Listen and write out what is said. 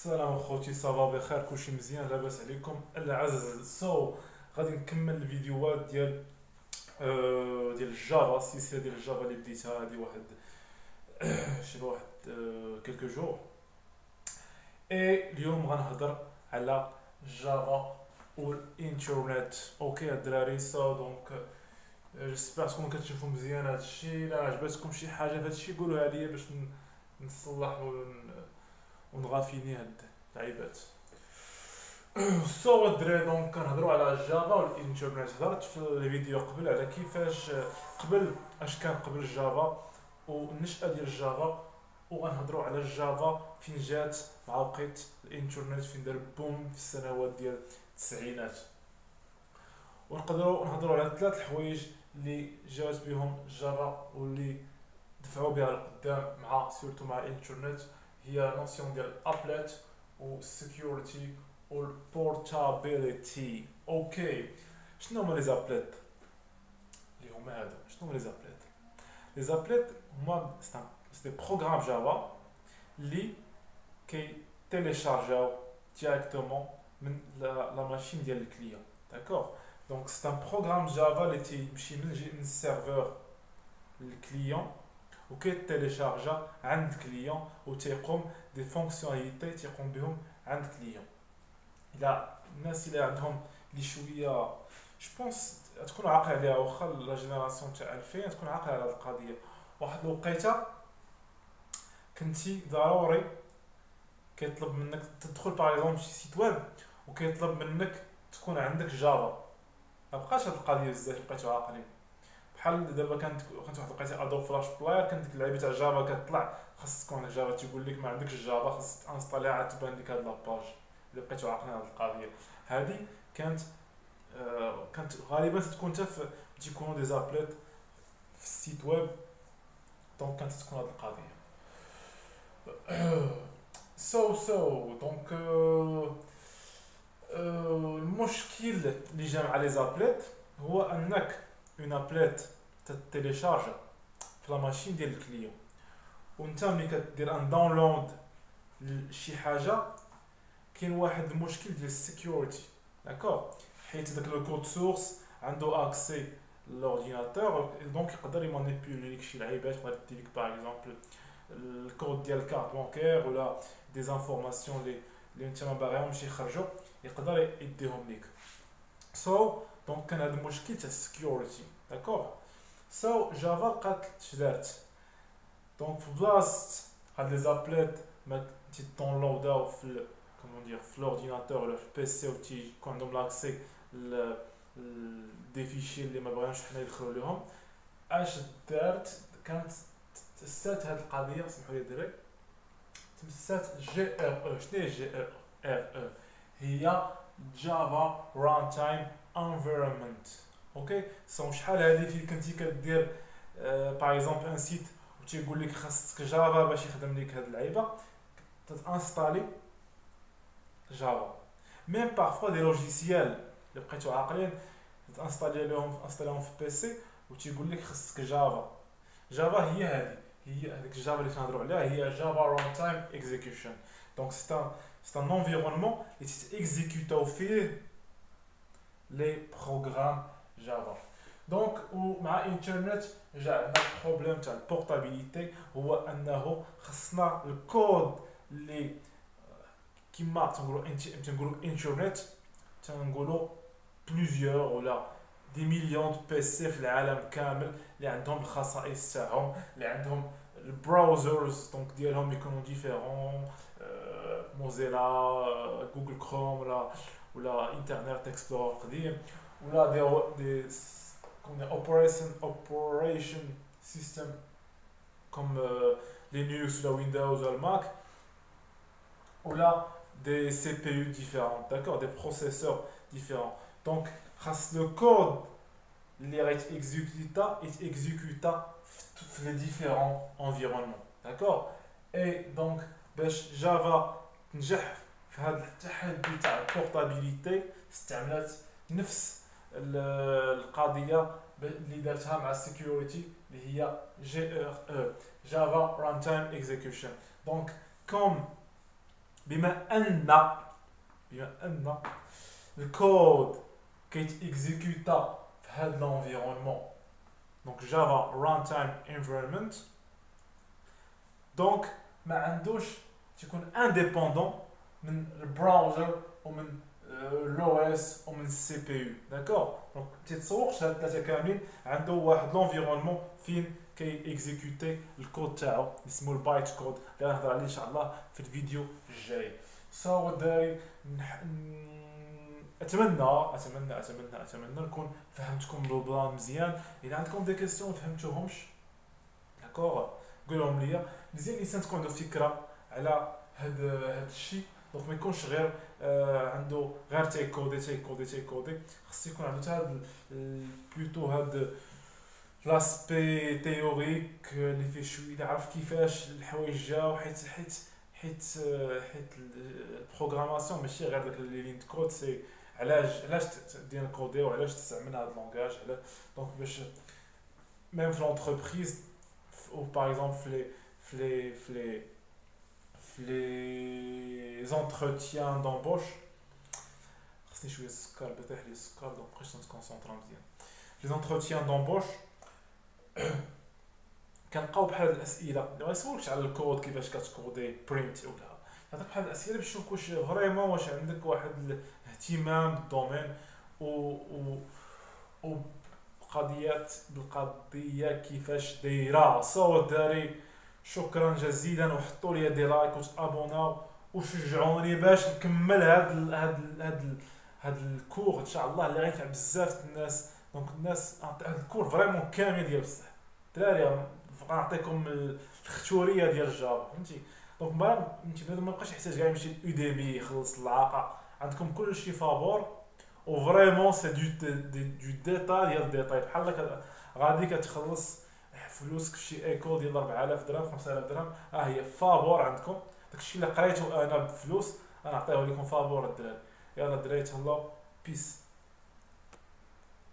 السلام اخوتي، صافا بخير؟ كلشي مزيان؟ لاباس عليكم العزاز؟ غادي نكمل الفيديوهات ديال الجافا، السلسله ديال الجافا اللي بديتها هادي واحد شي واحد كيلكو جور. اليوم غنهضر على جافا والانترنت. اوكي الدراري، دونك جيسبر تكونوا كتشوفوا مزيان هادشي. الا عجبتكم شي حاجه في هادشي قولوها ليا باش نصلح ونغافيني هاد اللعيبات. الدراري، دونك كنهضروا على جافا والانترنت. هضرت في الفيديو قبل على كيفاش قبل اش كان قبل جافا والنشأة ديال جافا، وغنهضروا على جافا فين جات مع وقت الانترنت، فين دار بوم في السنوات ديال التسعينات. ونقدروا نهضروا على ثلاث الحوايج اللي جات بهم جافا واللي دفعوا بها القدام مع سورتو مع الانترنت. هي نوسيون ديال ابلت والسكيورتي والبورتابيليتي. اوكي، شنو هما لي زابليت؟ اللي هما هادو شنو هما لي زابليت؟ لي زابليت هما سي دي بروغرام جافا اللي كي تيليشارجاو ديريكتومون من لا ماشين ديال الكليون. داكوغ، دونك سي ان بروغرام جافا اللي تيمشي من السيرفور للكليون وكيتيليشارجا عند الكليون وتيقوم دي فونكسيوناليتي تيقوم بهم عند الكليون. الى الناس اللي عندهم لي شويه جو بونس تكون عاقل عليها، واخا لا جينيراسيون تاع 2000 تكون عاقل على هذه القضيه. واحد الوقيته كنتي ضروري كيطلب منك تدخل باغ شي سيت ويب وكيطلب منك تكون عندك جافا. ما بقاش هاد القضيه بزاف بقيتو عاقلين. بحال دابا كانت واحد الوقيته ادوب فلاش بلاير، كانت ديك اللعيبه تاع جافا كتطلع خاص تكون عندك جافا، تيقول لك ما عندكش جافا خاص تانستاليها عاد تبان لك هاد لاباج. الا بقيتو عاقلين على هاد القضيه هادي كانت كانت غالبا تكون حتى تيكونوا دي زابليت في السيت ويب. دونك كانت تكون هاد القضيه. دونك المشكل اللي جا مع لي زابليت هو انك اون ابليت تتيليشارج في لا ماشين ديال الكليون، وانت ملي كدير ان داونلود لشي حاجه كاين واحد المشكل ديال السيكيورتي. داكوغ، حيت داك لو كود سورس عنده اكسي لورديناتور، دونك يقدر يمانيبيولي لك شي لعيبات، يقدر يدير لك باغ اكزومبل الكود ديال الكارت بانكير ولا دي زانفورماسيون اللي انت ما باغيهمش يخرجوا، يقدر يديهم ليك. دونك كان هذا المشكل تاع السكيورتي. داكوغ، جافا لقات شدارت، دونك في بلاصه هاد لي زابليت ما تيدونلوداو في كومون دير في لورديناتور ولا في البيسي وتيكون عندهم لاكسي دي فيشي اللي ما بغاوش حنا يدخلوا لهم. اش دارت؟ كانت تسات هاد القضيه، سمحوا لي الدراري، تمسات جي ار او. شنو هي جي ار او؟ هي جافا ران تايم انفيرمنت. اوكي، شحال هادي فين كنتي كدير باغ اكزومبل ان سيت وتيقول لك خاصك جافا باش يخدم لك هاد اللعيبه، تتانستالي جافا. ميم بارفوا دي لوجيسيال اللي بقيتو عاقلين تانستاليهم في بيسي وتيقول لك خاصك جافا. جافا هي هذيك الجافا اللي كنهضروا عليها، هي جافا ران تايم اكزيكيوشن. دونك سي ان انفيرونمون اللي تيكزيكوتاو فيه لي بروغرام جافا. دونك ومع انترنت جا عندنا بروبليم تاع البورتابيليتي، هو انه خصنا الكود اللي كيما تنقولوا انترنت، تنقولوا بليزيور ولا دي مليون دو بي سي في العالم كامل اللي عندهم الخصائص تاعهم، اللي عندهم البراوزرز دونك ديالهم يكونوا ديفيرون، موزيلا، جوجل كروم ولا انترنت اكسبلورر قديم، ولا دي كوم اوبريشن سيستم كوم لينكس ولا ويندوز ولا الماك، ولا des CPU différents, d'accord, des processeurs différents. Donc, le code اللي غيتيكزيكوتا يتيكزيكوتا في les différents environnements, d'accord. Et donc باش جافا تنجح في هذا التحدي تاع البورتابيليتي استعملت نفس القضيه اللي دارتها مع السيكيورتي اللي هي جي ار او، جافا ران تايم اكزيكيوشن. دونك كوم بما ان الكود كيتيكزيكوتا في هذا l'environnement دونك جافا runtime environment دونك ما عندوش تيكون انديبوندون من البراوزر ومن لو اس ومن السي بي يو داكور دونك تيتسوقش هاد الثلاثه كاملين عنده واحد لونفيرونمون فين كي اكزيكوتي الكود تاعو اسمه البايت كود اللي غنهضر عليه ان شاء الله في الفيديو الجاي سو الدراري اتمنى نكون فهمتكم لو بلان مزيان اذا عندكم دي كيسيون فهمتوهمش داكور قولهم ليا مزيان الانسان تكون عنده فكره على هاد الشيء دونك ما يكونش غير عنده غير تيكودي خص يكون عنده حتى هاد بلوتو هاد لاسبي تيوريك اللي فيه شويه عارف كيفاش الحوايج جاو حيت البروغراماسيون ماشي غير داك لي لين كود سي علاش دير كودي وعلاش تستعمل هاد اللونغاج دونك باش ميم في لونتربريز ou par exemple les entretiens d'embauche خصني شويه السكر بطيح لي السكر دونك بقيت نتكونسونطرا مزيان les entretiens d'embauche كنلقاو بحال هاد الاسئله ما يسولكش على الكود كيفاش كتكودي برينت ولا يعطيك بحال الاسئله باش تشوف واش فريمون واش عندك واحد الاهتمام بالدومين و بالقضيه كيفاش دايره صو الدراري شكرا جزيلا وحطوا لي دي لايك وتابوناو وشجعوني باش نكمل هاد الكور ان شاء الله اللي غينفع بزاف الناس دونك الناس هاد الكور فريمون كامل ديال بصح الدراري غنعطيكم الختوريه ديال الجافا فهمتي دونك ما بقاش يحتاج كاع يمشي لوديمي يخلص العاقه عندكم كلشي فابور و فريمون سي دو ديتاي ديال الديتاي بحال هكا غادي كتخلص فلوسك شي ايكول ديال 4000 درهم 5000 درهم هي فابور عندكم داكشي اللي قريته انا بفلوس انا نعطيه لكم فابور الدراري يلا الدراري تهلاو بيس